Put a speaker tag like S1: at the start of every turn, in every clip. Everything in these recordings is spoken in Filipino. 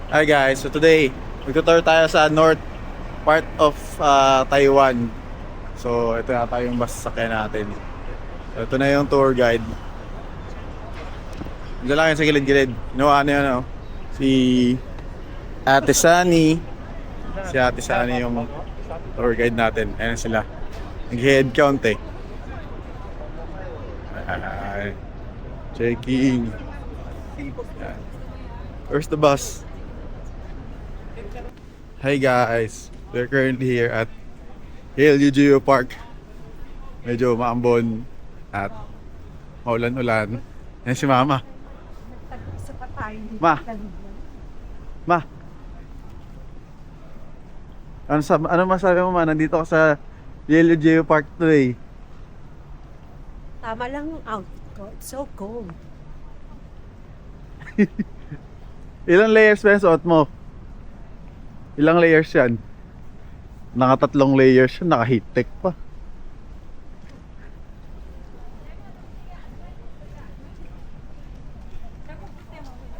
S1: Hi guys, so today magtutour tayo sa north part of Taiwan. So ito yata yung bus sasakyan natin. So ito na yung tour guide. Diyan lang yun sa gilid-gilid. Ginawa na yun, oh. Si Ate Sunny. Si Ate Sunny yung tour guide natin. Ayan sila. Nag-head count eh. Ay, checking. Ayan. Where's the bus? Hi guys, we're currently here at Hillview Geo Park. Medyo maambon at maulan-ulan. Yan si Mama. Ma. Ma. Ano masabi mo, Ma? Nandito ka sa Hillview Geo Park today.
S2: Tama lang yung outfit. So cold.
S1: Ilang layers ba yung suot mo? Ilang layers yan? Nakatatlong layers yan, naka-heat tech pa.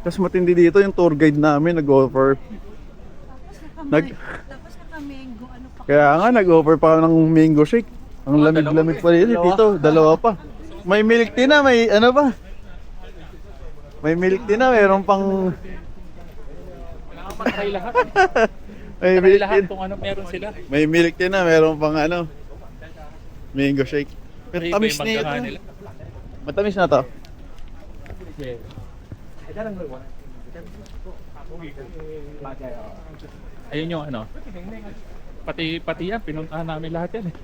S1: Tapos matindi dito yung tour guide namin nag-offer.
S2: Tapos naka-mango. Ano pa?
S1: Kaya nga nag-offer pa ng mango shake. Ang lamig-lamig pa rin dito, dalawa pa. May milk tea na, may ano pa? May milk tea na, mayroon pang
S3: Patay lahat.
S1: may
S3: Patay
S1: milk
S3: lahat
S1: tea.
S3: kung ano meron sila.
S1: May milk tea na, mayroon pang ano, mango shake. Pero
S3: May
S1: tamis na
S3: magkaka
S1: ito.
S3: nila.
S1: Matamis na to.
S3: Ayun yung ano. Pati yan, pinuntahan namin lahat yan eh.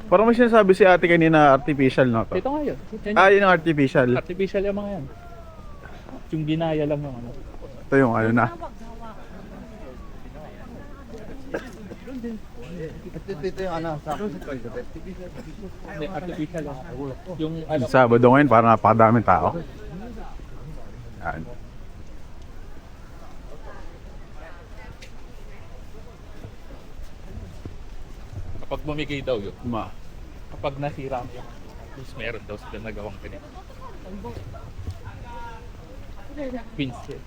S1: Parang may sinasabi si ate kanina artificial na to.
S3: Ito nga yun. Yan
S1: Ah,
S3: yung
S1: yun ang artificial.
S3: artificial yung mga yan. Yung ginaya lang yung ano.
S1: Ito yung ano na.
S3: Hindi, artificial lang. Yung ano.
S1: Sabado ngayon, parang napakadaming tao. Yan.
S3: Kapag bumigay daw yun.
S1: Ma.
S3: Kapag nasira mo yun. At least meron daw sila nagawang ganito. Queen's Hill.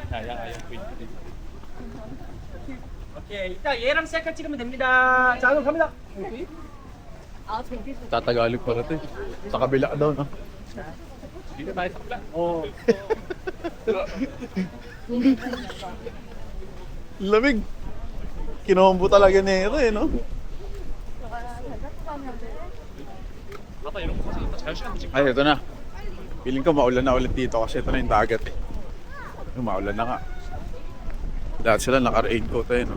S3: Kaya nga yung Queen's Hill.
S4: 오케이, 일단 얘랑 셀카 찍으면 됩니다. 자, 그럼 갑니다.
S1: Tatagalog pa ito eh. Sa kabila daw, no?
S3: Dito tayo sa plan.
S1: Lamig. Kinombo talaga niya ito eh, no? Ay, ito na. Feeling ko maulan na ulit dito kasi ito na yung dagat eh. Yung maulan na nga. Lahat sila naka-raincoat eh, no?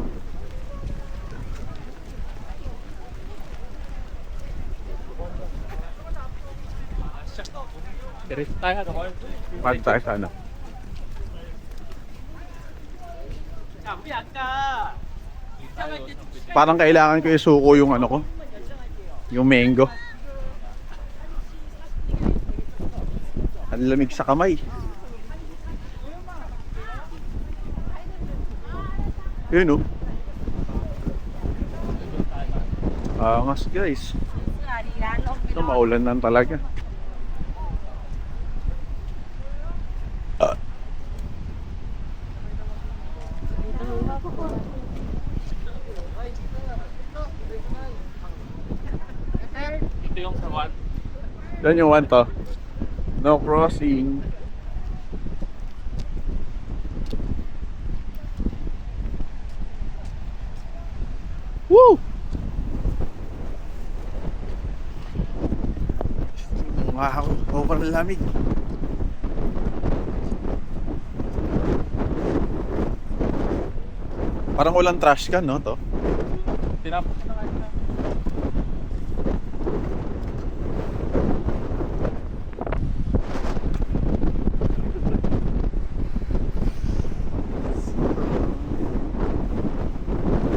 S3: Diretso tayo.
S1: Paano tayo sa ano?
S4: 자, 우리 아까 입장할 때
S1: Parang kailangan ko isuko yung ano ko. Yung mango. Ang lamig sa kamay. Yun oh. Angas guys. Ito maulan na talaga.
S3: Ito yung sa one.
S1: Yan yung one to. No crossing. Woo! Wow, sobrang lamig. Parang walang trash can, no, to?
S3: Tinapos na nga yun.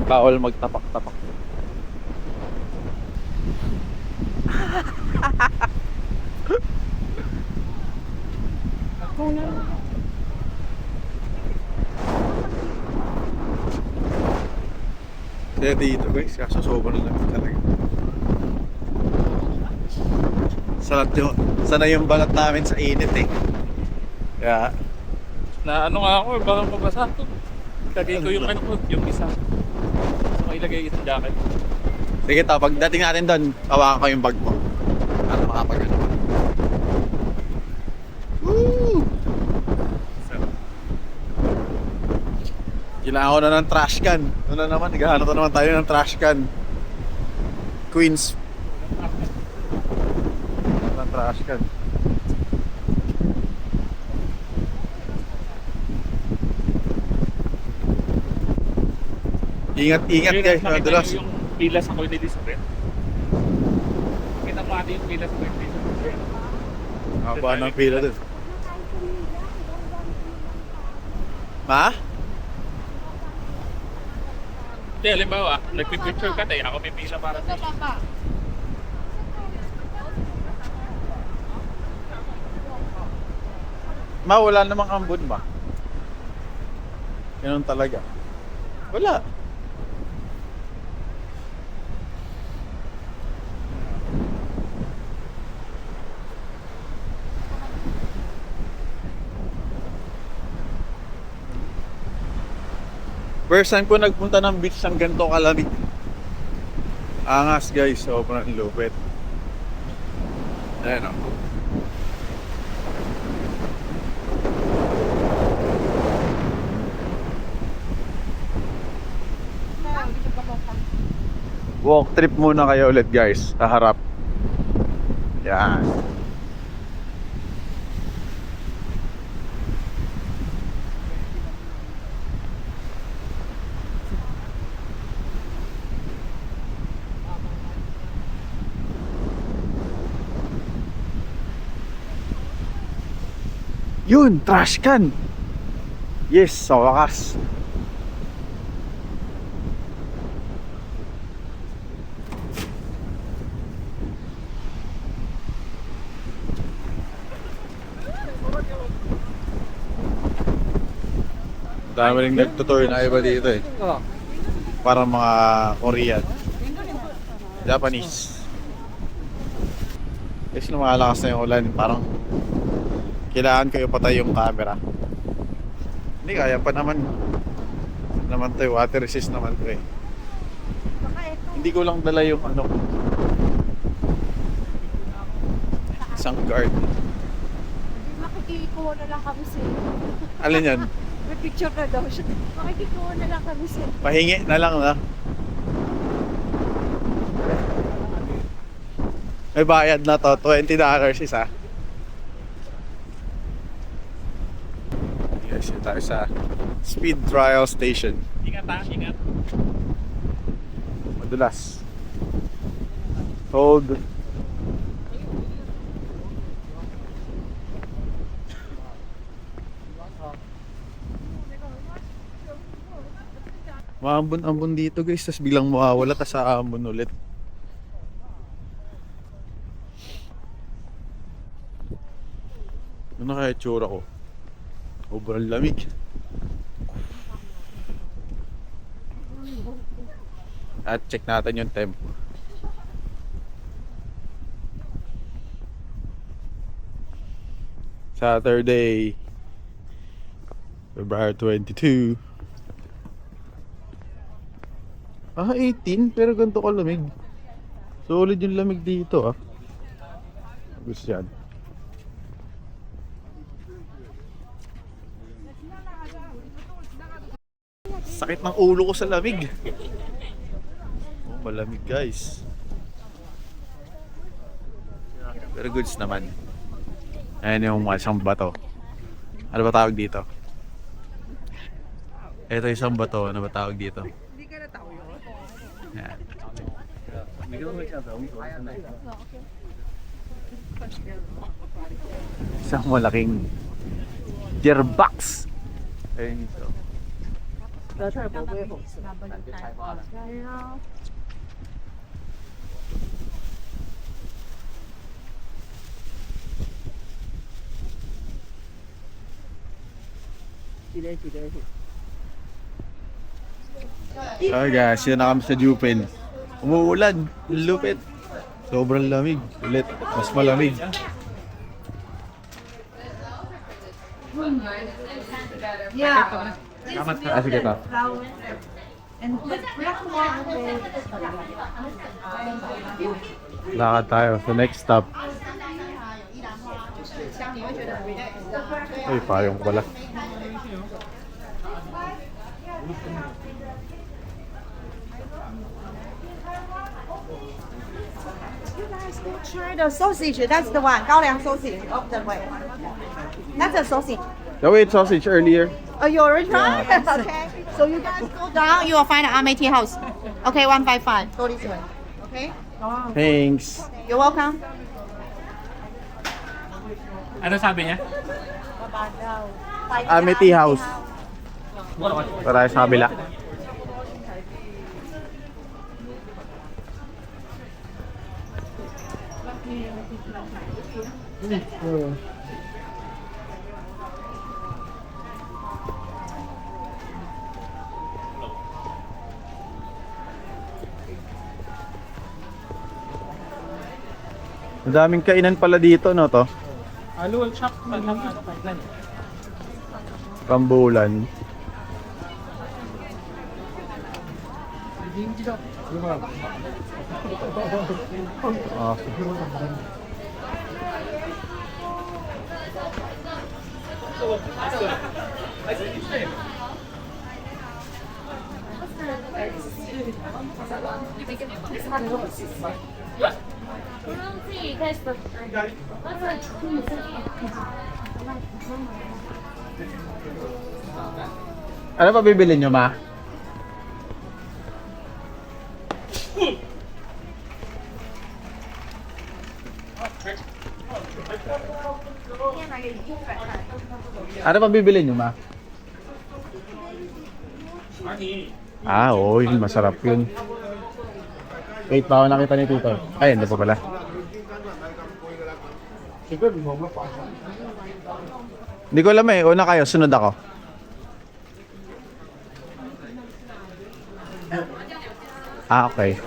S1: Bawal magtapak-tapak. Kaya dito guys, kaso sobrang lamig talaga. Sana yung balat namin sa init eh. Kaya,
S3: Na ano nga ako, baka mabasa ko. Lagay ko yung ano ko, yung isa. So, ilagay isang jacket.
S1: sige to, pagdating natin doon, tawakan ko yung bag mo. Para makapag-ano ka. Woo! Kailangan ko na ng trash can. Ano na naman, naghahanap na naman tayo ng trash can. Queens. Ng trash can. Ingat guys,
S3: Nakita
S1: madulas.
S3: niyo yung pila sa Coy de Elizabeth. Kita mo ate yung pila sa Coy de Elizabeth.
S1: Haba ng pila dun. Ma?
S3: Hindi, halimbawa, nagpipicture ka tayo, ako may pila para sa
S1: Ma, wala namang ambon ba? Ganun talaga. Wala. First time ko nagpunta ng beach ng ganito kalamig. Angas guys, sobrang lupit. Ayan o. Walk trip muna kayo ulit guys, sa harap. Yan. Yun, trash can. Yes, sa wakas. Dami rin nagtutour na iba dito eh. Parang mga Korean, Japanese. Guys, lumalakas na yung ulan. Parang kailangan ko ipatay yung camera. Hindi, kaya pa naman. Naman to, water resist naman to eh. Hindi ko lang dala yung ano, isang guard.
S2: Makikikuha na lang kami sir.
S1: Alin yan?
S2: May picture na daw siya. Makikikuha na lang kami sir.
S1: Pahingi na lang na. May bayad na to, $20 isa. Yes, yun tayo sa speed trial station.
S3: Ingat ha, ingat.
S1: Madulas. Hold. Maambon-ambon dito guys, tas biglang mawawala, tas aambon ulit. Ano kaya itsura ko? Sobrang lamig. At check natin yung tempo. Saturday, February 22. 18, pero ganito kalamig. Solid yung lamig dito ah. Gusto yan. Sakit ng ulo ko sa lamig. Oh, malamig guys. Pero goods naman. Ayan yung isang bato. Ano ba tawag dito? Ito isang bato. Ano ba tawag dito? Ayan. Isang malaking gearbox. Ayun ito. So guys, yun na kami sa Jupin. Umuulan, lupit. Sobrang lamig. Ulit, mas malamig.
S2: Yeah.
S1: Ah, sige to.
S2: And the black one with
S1: Lakad tayo. So next stop. Ay, payong pala.
S2: You guys go try the sausage. That's the one. 高粱 sausage of the way. That's a sausage.
S1: No, we ate sausage earlier.
S2: Oh, you already tried? Okay. So you guys go down. You will find an Tea house. Okay, 155. Go this way. Okay.
S1: Thanks.
S2: You're welcome.
S3: Ano sabi niya?
S1: Amity House. Para sa kabila. Ang daming kainan pala dito, no to?
S3: Aluwal shop pa lang ano kailan.
S1: Rambulan. Ah. Ano pa bibili nyo, ma? Ano pa bibili nyo, ma? Ah, oo, yun, masarap yun. Wait, pa ako nakita ni Tito. Ay, hindi pa pala. Hindi ko alam eh. Una kayo, sunod ako. Ah, okay.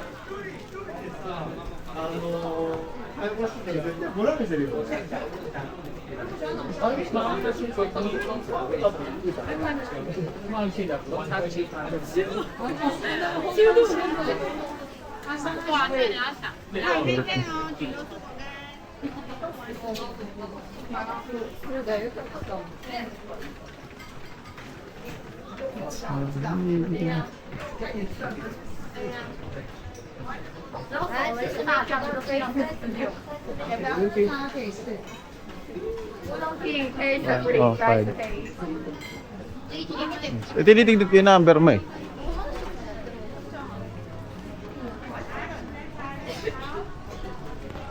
S1: Oh, fine. Tinitignan ko yung number mo eh.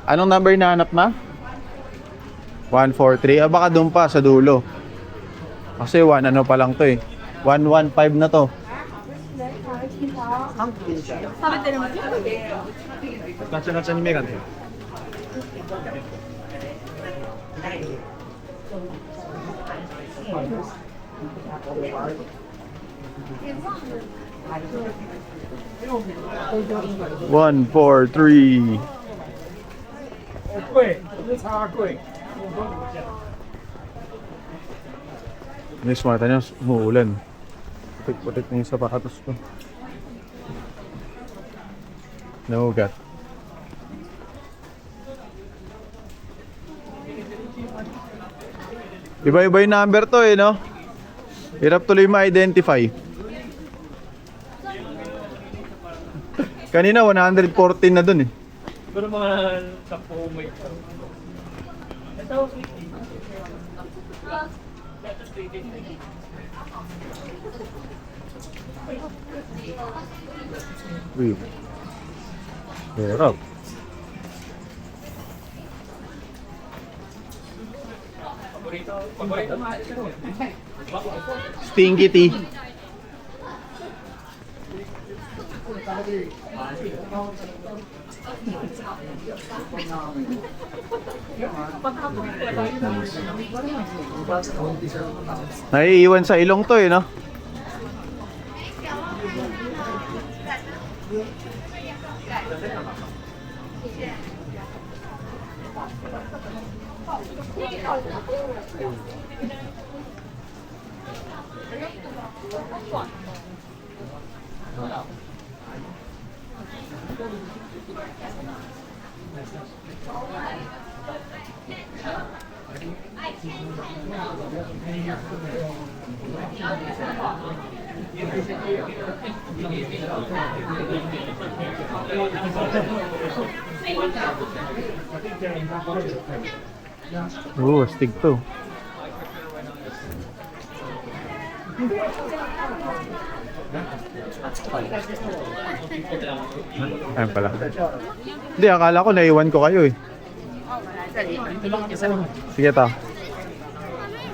S1: Anong number hinahanap na? 143. Ah, baka doon pa sa dulo. Kasi 1 ano pa lang to eh. 115 na to. One, 4, 3. Guys, mata niya, umuulan. Putik-putik na yung sapatos ko. Naugat. Iba-iba yung number to eh, no? Hirap tuloy ma-identify. Kanina 114 na dun eh.
S3: Pero mga 10 may ito.
S1: Uy. Hirap.
S3: Paborito nga.
S1: Stinky tea. Naiiwan sa ilong to eh, no? Astig to. Ayun pala. Hindi, akala ko naiwan ko kayo eh. Sige ta.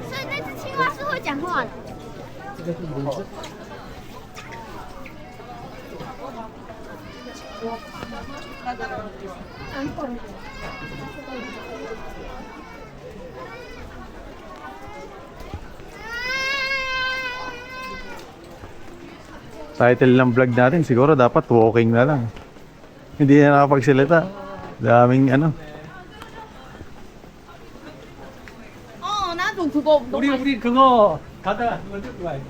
S5: 所以那只青蛙是会讲话的。
S1: Title ng vlog natin siguro dapat walking na lang. Hindi na nakapagsalita. Daming ano.
S2: 哦，那种그거
S4: 우리 그거 가다가 그거 들고 와야 돼.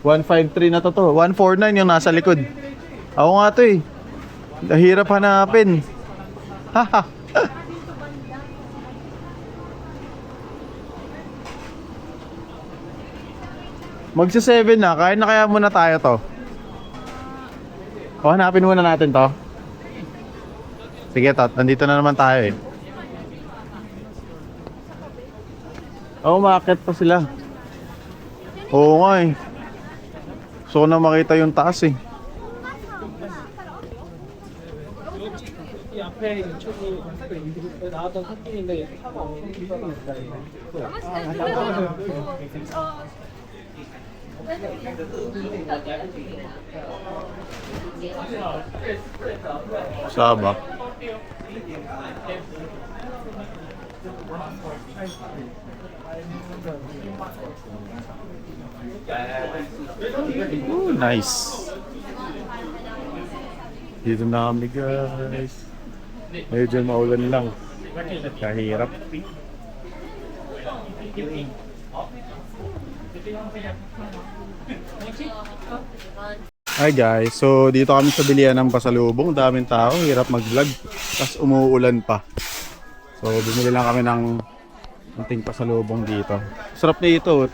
S1: 153 na to. 149 yung nasa likod. Ako nga to eh. Nahirap hanapin. Haha. Magsa 7 na. Kaya na kaya muna tayo to. O, hanapin muna natin to. Sige, Tot. Nandito na naman tayo eh. Umaakit pa sila. Oo nga eh. Gusto ko na makita yung taas eh.
S4: 이 앞에 저기 나왔던 사진인데
S1: Sabak. Ooh, nice. Dito na kami guys. Medyo maulan lang. Kahirap. Hi guys, so dito kami sa bilihan ng pasalubong. Daming tao, hirap mag-vlog. Tapos umuulan pa. So bumili lang kami ng konting pasalubong dito. Sarap na ito.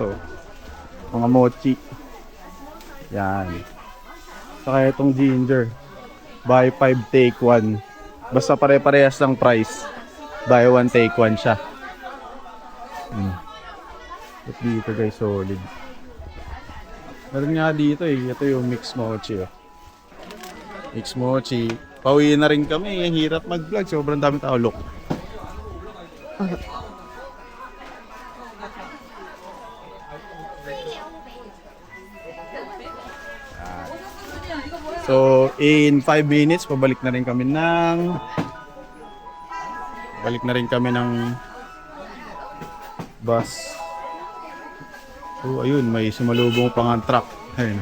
S1: Mga mochi. Yan. Saka itong ginger. Buy 5 take 1. Basta pare-parehas lang price. Buy 1 take 1 siya. At dito guys, solid. Meron nga dito eh. Ito yung mix mochi. Mix mochi. Pauwi na rin kami. Ang hirap mag-vlog. Sobrang dami tao. Look. So, in 5 minutes, pabalik na rin kami ng bus. So, ayun, may sumalubong pang ang truck. Ayun.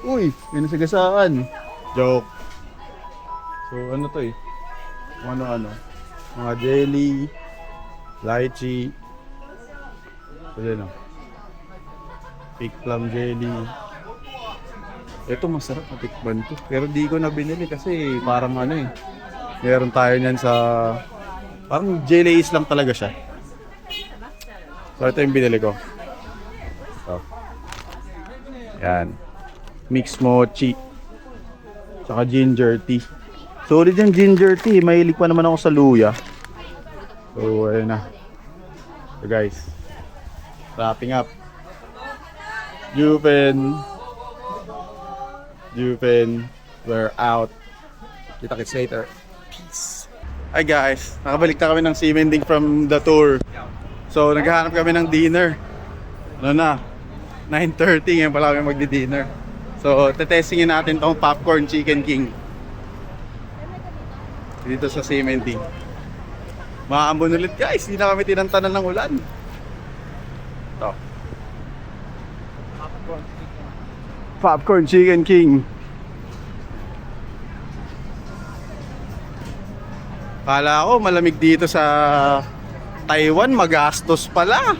S1: Uy, may nasagasaan. Joke. So, ano to eh? Ano? Mga jelly, lychee, fig plum jelly. Ito masarap na tikman to. Pero di ko na binili kasi parang ano eh. Meron tayo niyan sa... Parang jelly is lang talaga siya. So ito yung binili ko. So. Yan. Mix mochi. Tsaka ginger tea. Solid yung ginger tea. Mahilig pa naman ako sa luya. So, ayun na. So guys. Wrapping up. Juven. We're out. Kita-kits later. Peace. Hi guys. Nakabalik na kami ng Simending from the tour. So, naghahanap kami ng dinner. Ano na? 9:30. Ngayon pala kami magdi-dinner. So, tetestingin natin tong Popcorn Chicken King. Dito sa Simending. Maambon ulit guys, hindi na kami tinantanan ng ulan. Ito. Popcorn Chicken King. Kala ko malamig dito sa Taiwan, magastos pala.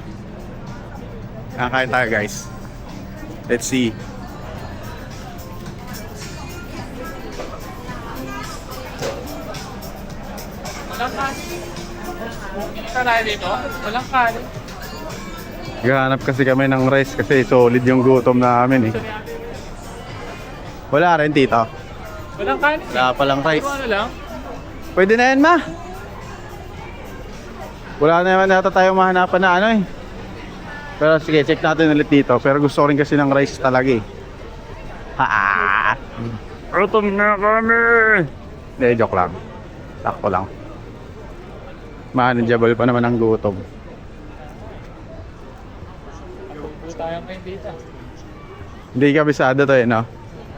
S1: Kakain tayo guys. Let's see.
S3: Walang kanin. Kanain dito? Walang kanin.
S1: Naghahanap kasi kami ng rice kasi solid yung gutom namin eh. Wala rin tito.
S3: Walang kanin.
S1: Wala palang rice.
S3: Ano lang?
S1: Pwede na yan ma. Wala na naman yata tayong mahanapan na ano eh. Pero sige, check natin ulit dito. Pero gusto ko rin kasi ng rice talaga eh. Ha! Gutom na kami! Hindi, joke lang. Sakto lang. Manageable pa naman ang gutom.
S3: Buo tayong ngayon dito.
S1: Hindi kabisado to eh, no?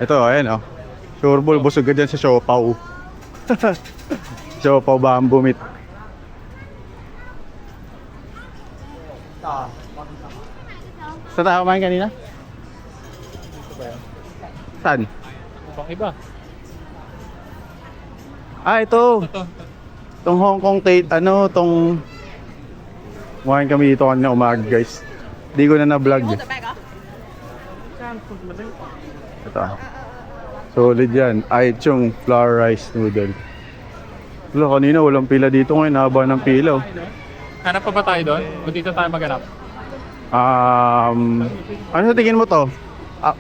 S1: Ito, ayan, oh. Sureball, busog ka dyan sa siopaw. Siopaw bamboo meat. Saan tayo kumain kanina? Saan?
S3: Ibang iba.
S1: Ah, ito.
S3: Ito.
S1: Itong Hong Kong Tate, ano, itong... Kumain kami dito kanina umaga, guys. Hindi ko na na-vlog eh. Ito. Solid yan. Aichung flour rice noodle. Wala, kanina walang pila dito ngayon. Haba ng pila. Oh.
S3: Hanap pa ba tayo doon? O dito tayo maghanap?
S1: Ano sa tingin mo to? Ah,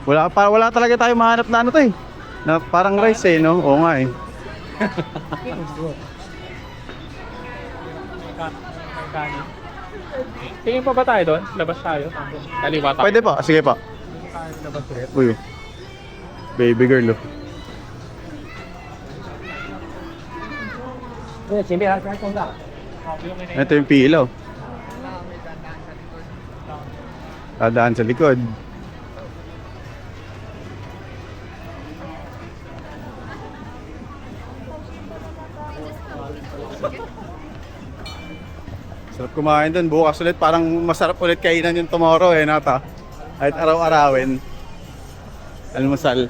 S1: wala talaga tayo mahanap na ano to eh. Na parang rice eh, no? Oo nga eh.
S3: Kanin. Tingin pa ba tayo doon? Labas tayo? Kaliwa tayo.
S1: Pwede pa. Sige pa.
S3: Labas ulit.
S1: Uy. Baby girl, oh. Ito yung pila, oh. Dadaan sa likod. Sarap kumain dun. Bukas ulit. Parang masarap ulit kainan yung tomorrow eh, nata. Kahit araw-arawin. Almusal.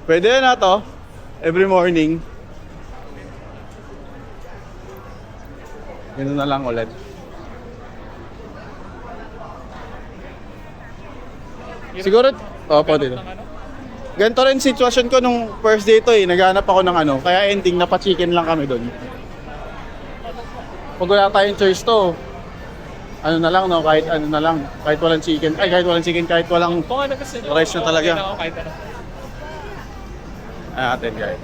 S1: Pwede na to. Every morning. Ganun na lang ulit. Siguro, opo dito. Ganito rin sitwasyon ko nung first day to eh. Naghanap ako ng ano. Kaya ending, napa-chicken lang kami doon. Pag wala tayong choice to, ano na lang no, kahit ano na lang. Kahit walang chicken. Ay, kahit walang chicken, kahit walang
S3: Kung ano kasi
S1: rice na talaga.
S3: okay na ako kahit ano.
S1: atin guys.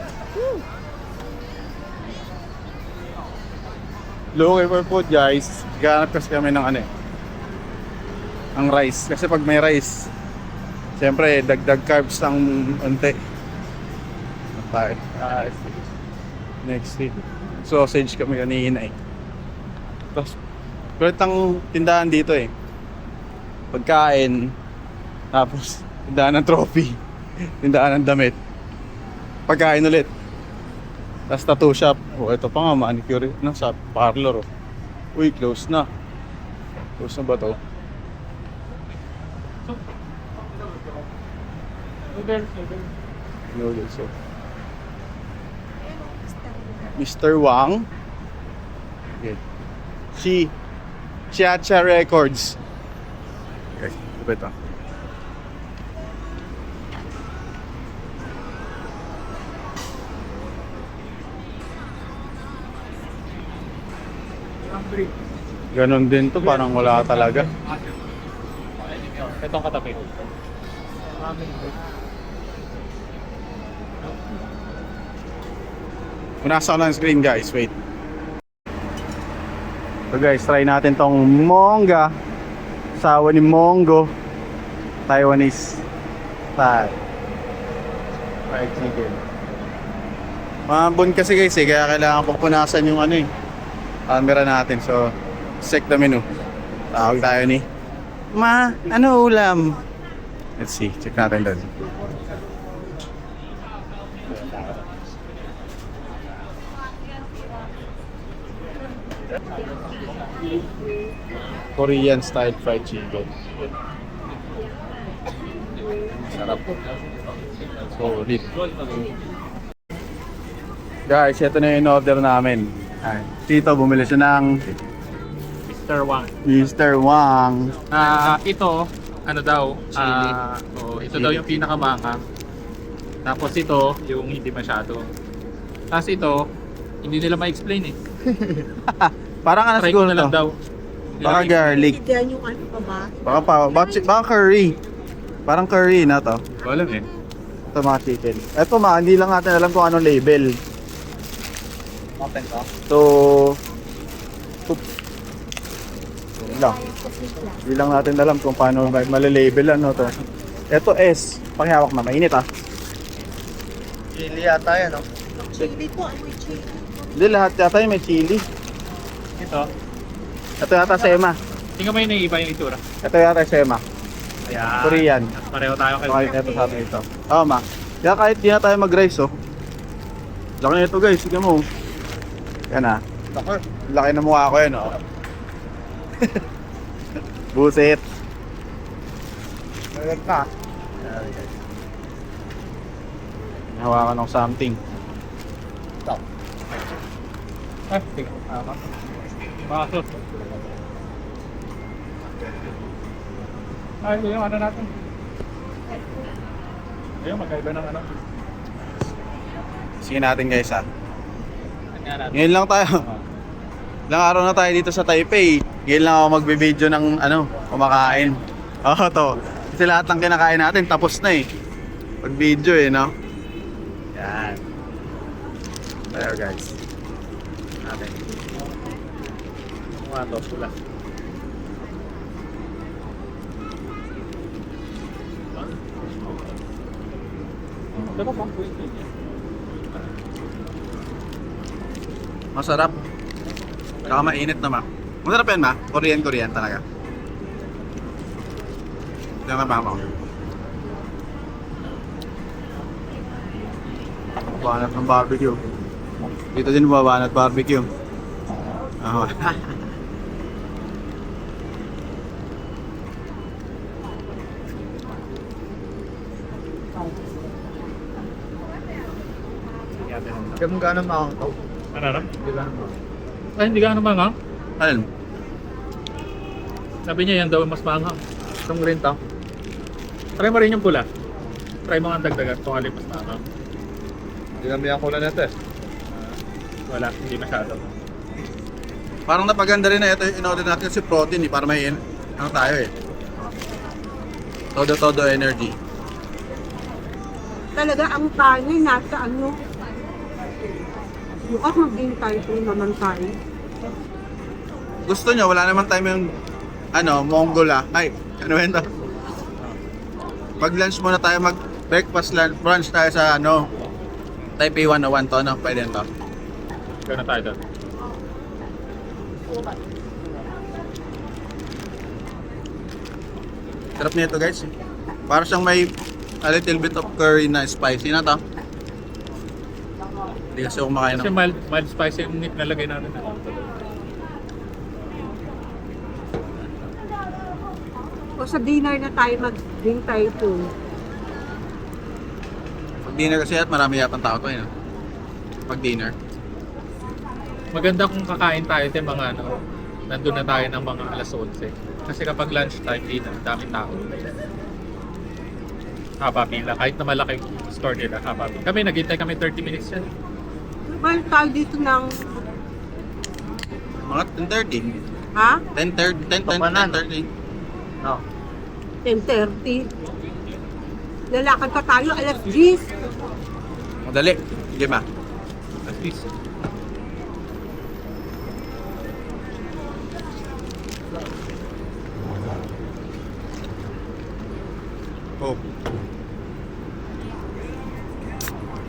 S1: Looking for food guys. Ganap kasi kami ng ano eh. Ang rice. Kasi pag may rice, siyempre dagdag carbs ang unti. Okay. Next thing. Sausage kami kanina eh. Tapos, kulit ang tindahan dito eh. Pagkain. Tapos, tindahan ng trophy. Tindahan ng damit. Pagkain ulit. Tapos tattoo shop. Oh, ito pa nga, manicure na sa parlor. Oh. Uy, close na. Close na ba to? Noodles, oh. Mr. Wang. Okay. Chiacha Records. Okay, ito ba ito? Ganon din to, parang wala talaga.
S3: Itong katabi.
S1: Punasa ko lang screen guys, wait. So guys, try natin tong Monga. Sawa ni Mongo. Taiwanese style fried chicken. Mabon kasi guys eh, kaya kailangan ko punasan yung ano eh, camera natin. So, check the menu. Tawag tayo ni Ma, ano ulam? Let's see, check natin doon. Korean style fried chicken. Sarap.
S3: Solid.
S1: Guys, ito na yung in-order namin. Ay, Tito, bumili siya ng
S3: Mr. Wang.
S1: Mr. Wang.
S3: Ito, ano daw, ito daw yung pinakamanga. Tapos ito, yung hindi masyado. Tapos ito, hindi nila ma-explain eh.
S1: Parang ano
S3: Try ko
S1: siguro
S3: na lang
S1: to?
S3: daw.
S1: Baka garlic.
S2: Yan yung ano pa ba?
S1: Baka curry. Parang curry na to.
S3: Wala eh.
S1: Ito mga chicken. Ito hindi lang natin alam kung anong label. So, yun lang. Hindi lang natin alam kung paano malalabel ano to. Ito S. Pakihawak na. Mainit ah.
S6: Chili yata yan, no?
S2: Chili po, ano yung chili?
S1: Hindi lahat yata yung may chili.
S3: Ito,
S1: Ito yata sema.
S3: tingnan mo yung naiiba yung itsura.
S1: Ito yata sema.
S3: Ayan.
S1: Korean.
S3: Pareho tayo kayo.
S1: Kahit ito sa atin ito. Tama. Kaya kahit di na tayo mag-rice oh. Laki na ito guys. Sige mo. Yan ah. Laki na mukha ko yan oh. Buset. Nagag na. Hawakan ng something.
S3: Ay, tingnan. Bakit? Ay, yung ano natin. Ayun, magkaiba ng ano.
S1: Sige natin guys ah.
S3: Tingnan natin.
S1: Ngayon lang tayo. Ilang araw na tayo dito sa Taipei. Ngayon lang ako magbe-video ng ano, kumakain. Oo to. Kasi lahat ng kinakain natin tapos na eh. Pag-video eh, no? Yan. Tayo guys. Natin.
S3: Mga to, pula. Ito ba?
S1: Masarap. Saka mainit naman. Masarap yan ma. Korean talaga. Diyan na ba mo? Banat ng barbecue. Dito din babanat barbecue. Oh.
S6: Kaya mong gano'n makakataw.
S3: Ano ram? Ay, hindi ka ano mga.
S1: Alin?
S3: Sabi niya yan daw mas maanghang.
S6: Itong green to.
S3: Try mo rin yung pula. Try mo nga ang dagdagan kung alin mas maanghang.
S6: Hindi namin yung kulang nito eh.
S3: Wala, hindi masyado.
S1: Parang napaganda rin na ito yung in-order natin si protein eh. Para may ano tayo eh. Todo energy.
S2: Talaga ang kanin nasa ano? Mukhang maghintay po naman tayo.
S1: Gusto nyo, wala naman time yung ano, Mongola. Ay, ano yun to? Pag lunch muna tayo, mag breakfast lunch, brunch tayo sa ano, Taipei 101 to, ano? Pwede to.
S3: Gano'n na tayo doon.
S1: Sarap nito guys. Para siyang may a little bit of curry na spicy na to. Hindi kasi ako kumakain
S3: Kasi
S1: ng...
S3: mild spicy yung nilagay natin.
S2: O sa dinner na tayo maghintay po.
S1: Pag dinner kasi at marami yatang tao to eh. No? Pag dinner.
S3: Maganda kung kakain tayo tayo mga ano, nandun na tayo ng mga alas 11. Kasi kapag lunch time, dinner, daming tao. Haba pila. Kahit na malaki yung store nila, haba pila. Kami, naghintay kami 30 minutes yan.
S2: Balik tayo dito ng...
S1: Mga 10:30.
S2: Ha?
S1: 10:30.
S6: No.
S2: 10:30. Lalakad pa tayo alas 10.
S1: Madali. Sige ma.
S3: At least.
S1: Oh.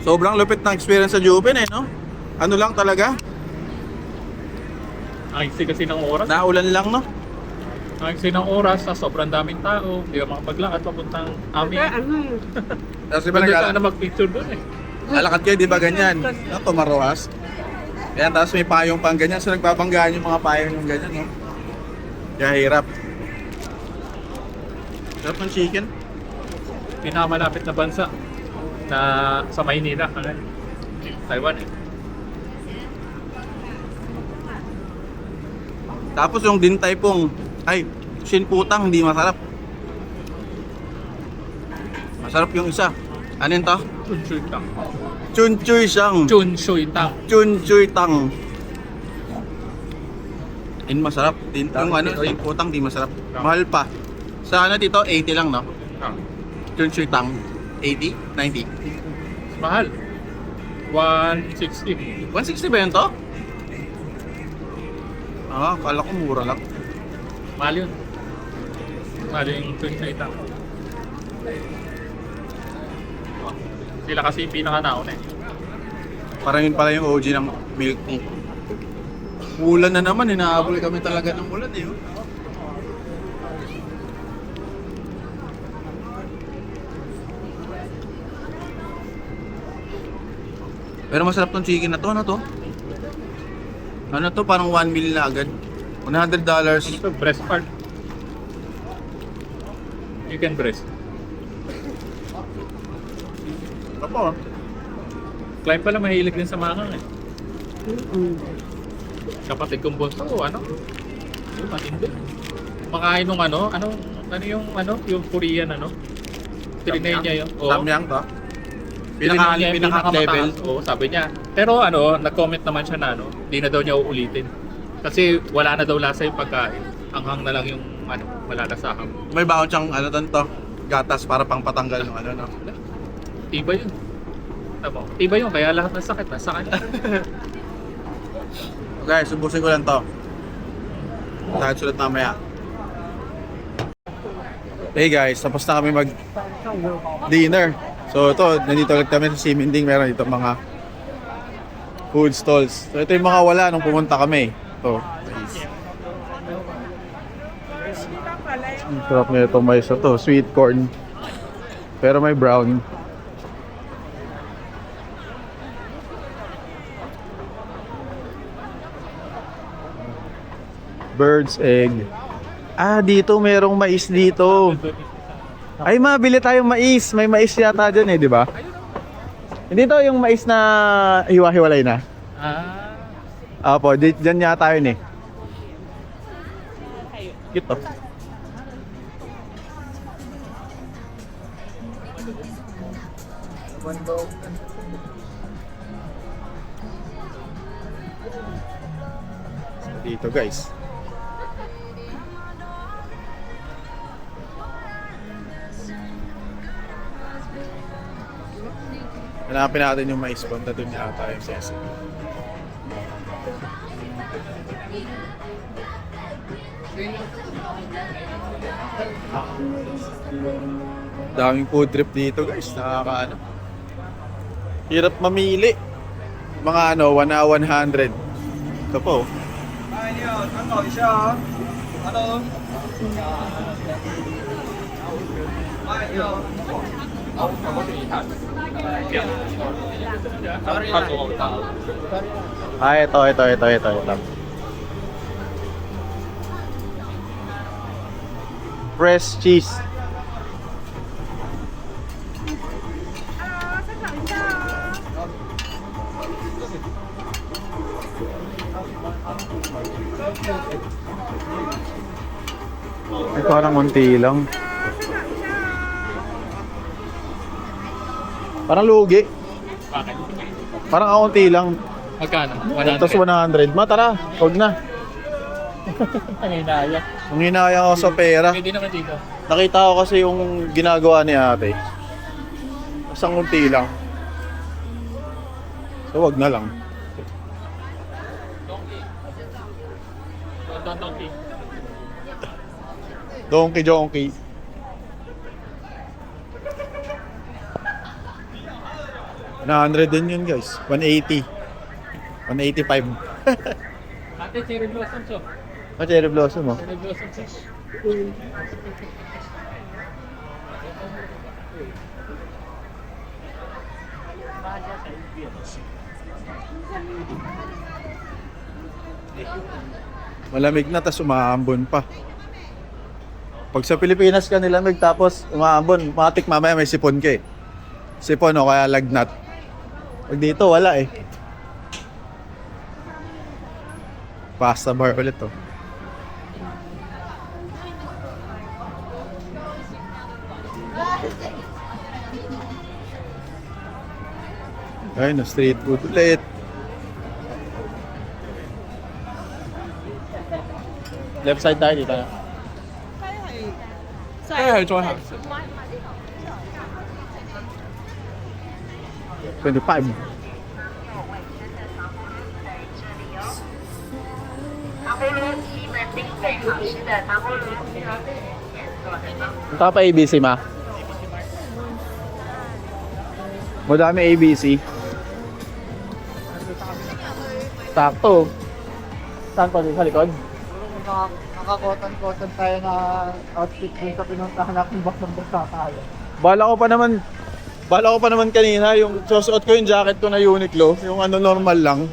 S1: Sobrang lupit ng experience sa Juven eh, no? Ano lang talaga?
S3: Ang iksi kasi ng oras.
S1: Naulan lang, no?
S3: Ang iksi ng oras, sa sobrang daming tao. Hindi ka makapaglakad papuntang amin.
S2: Kaya ano eh.
S1: Kasi ba
S3: Pwede
S1: nag-
S3: sana mag-picture doon eh.
S1: lalakad kayo, di ba ganyan? No, tumaruas. Kaya tapos may payong pang ganyan. So nagbabanggaan yung mga payong yung ganyan, no? Kaya hirap. Sarap ng chicken.
S3: Pinakamalapit na bansa. na sa Maynila. Taiwan eh.
S1: Tapos yung Din Tai Fung, ay, Shin Putang, hindi masarap. Masarap yung isa. Ano yun to?
S3: Chun Shui Tang.
S1: Chun Chui Shang.
S3: Chun Shui Tang.
S1: Chun Chui Tang. Yun masarap. Yung ano, Shin Putang, di masarap. Mahal pa. Sa ano dito, 80 lang, no?
S3: Ah,
S1: Chun Chui Tang. 80? 90?
S3: mahal. 160.
S1: 160 ba yun to? Ah, kala ko mura lang.
S3: Mahal yun. Mahal yung Chun Shui Tang. Sila kasi yung pinaka-nauna eh.
S1: Parang yun pala yung OG ng milk tea. Ulan na naman, inaabol kami talaga ng ulan eh. Oh. Pero masarap tong chicken na to, ano to? Ano to, parang 1 meal na agad. $100.
S3: Ito, breast part. Chicken breast.
S1: Apo,
S3: Clive pala mahilig din sa mangang eh. Kapatid kong bunso, ano? Yung matindi. Makain nung ano yung Korean ano? Trinay niya yun. Oo.
S1: Samyang to.
S3: Tinignan niya yung
S1: Pinaka level.
S3: pinakamataas. Oo, sabi niya. Pero ano, nag-comment naman siya na ano, hindi na daw niya uulitin. Kasi wala na daw lasa yung pagkain. Anghang na lang yung ano, malalasahan.
S1: May baon siyang ano to, gatas para pang patanggal ng ano, no?
S3: Tiba yun. Tama. Tiba yun, kaya lahat ng sakit nasa kanya.
S1: Okay, subusin ko lang to. Tayo sulat mamaya. Hey guys, tapos na kami mag-dinner. So ito, nandito ulit kami sa Siminding. Meron dito mga food stalls. So ito yung mga wala nung pumunta kami. Ito. Ang sarap na ito, mais na to. Sweet corn. Pero may brown. Bird's egg. Ah, dito merong mais dito. Ay, mabili tayong mais. May mais yata dyan eh, di ba? Hindi to yung mais na hiwa-hiwalay na.
S3: Ah.
S1: Apo, dyan yata yun eh. Cute to. Dito guys. Hanapin natin yung mais. Punta dun yata yung sesame. Daming food trip dito guys. Nakakaano. Hirap mamili. Mga ano, 100. Ito po. Ah, ito. Fresh cheese. Ito parang unti lang. Parang lugi.
S3: Bakit?
S1: Parang kaunti lang.
S3: Magkano? 100.
S1: Tapos 100. Tara, huwag na.
S3: Ang hinaya.
S1: Ang hinayang ako sa pera.
S3: Pwede naman dito.
S1: Nakita ko kasi yung ginagawa ni ate. Isang unti lang. So wag na lang. Donkey. 100 din yun guys. 180. 185.
S3: Ate, cherry blossom so.
S1: Cherry blossom oh.
S3: Cherry blossom so.
S1: Malamig na tas umaambon pa. Pag sa Pilipinas ka nilamig tapos umaambon, matik mamaya may sipon ka eh. Sipon o kaya lagnat. Pag dito, wala eh. Pasta bar ulit oh. Ayun, street food ulit. Left side tayo dito. Ay, join house. 25. Punta ka pa ABC, ma? Madami ABC. Sakto. Saan pa din sa likod?
S6: Nakakotan-kotan tayo na outfit dun sa pinuntahan natin bak-bak tayo.
S1: Bala ko pa naman kanina yung susuot ko yung jacket ko na Uniqlo, yung ano normal lang.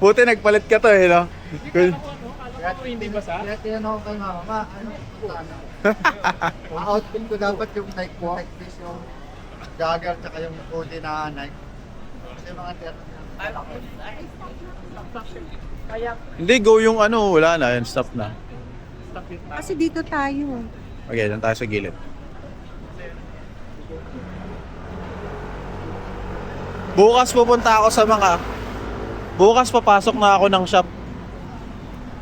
S1: Buti nagpalit ka to eh, no?
S3: Hindi ba sa?
S6: Kaya tinanong ko kay mama, ano ano? Ang outfit ko dapat yung Nike white this yung jogger tsaka yung hoodie na Nike. Kasi yung mga
S1: Hindi, go yung ano, wala na, yan, stop na.
S2: Kasi dito tayo.
S1: Okay, dyan tayo sa gilid. Bukas papasok na ako ng shop.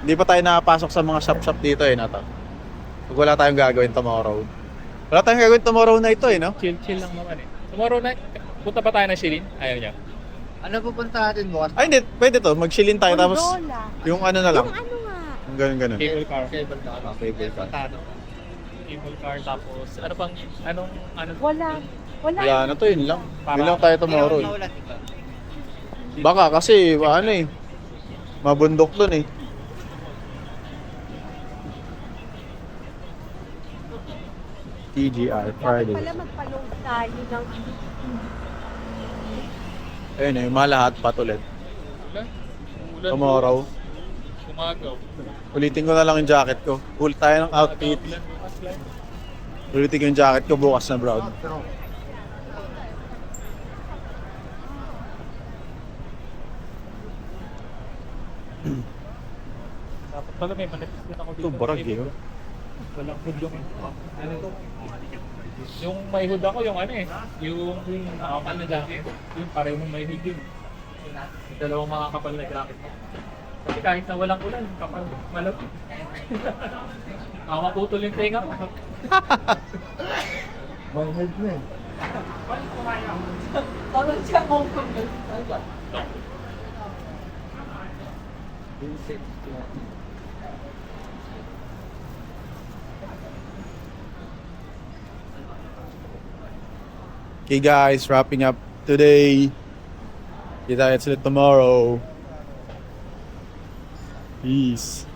S1: Hindi pa tayo nakapasok sa mga shop-shop dito eh, nato. Pag wala tayong gagawin tomorrow. Wala tayong gagawin tomorrow na ito eh, no?
S3: Chill lang naman eh. Tomorrow night, punta pa tayo ng Shilin? Ayaw niya.
S6: Ano pupunta natin bukas?
S1: Ay, hindi, pwede to. Mag-chillin tayo tapos yung ano na lang.
S2: Yung ano nga?
S1: Yung ganun.
S3: Cable car.
S6: Cable car.
S3: Cable car tapos ano pang ano
S2: Wala.
S1: Wala na to, yun lang. Yun lang tayo tomorrow eh. Baka kasi, ano eh. Mabundok dun eh. TGR Friday.
S2: Pala magpa-load tayo ng
S1: Ayun eh, malahat patulit.
S3: ulan
S1: Tomorrow.
S3: Umagaw.
S1: Ulitin ko na lang yung jacket ko. Full tayo ng outfit. Ulitin ko yung jacket ko bukas na brown.
S3: Dapat pala may manipis din ako dito.
S1: Ito, barag eh. Oh.
S3: Walang hood yung ano to. Yung may hood ako, yung ano eh. Yung ano jacket. Yung pareho mong may hood yun. Yung dalawang makakapal na jacket mo. Kasi kahit na walang ulan, kapal malapit. Maputol yung tenga mo.
S6: May head na eh.
S1: Okay guys, wrapping up today. Kita ulit tomorrow. Peace.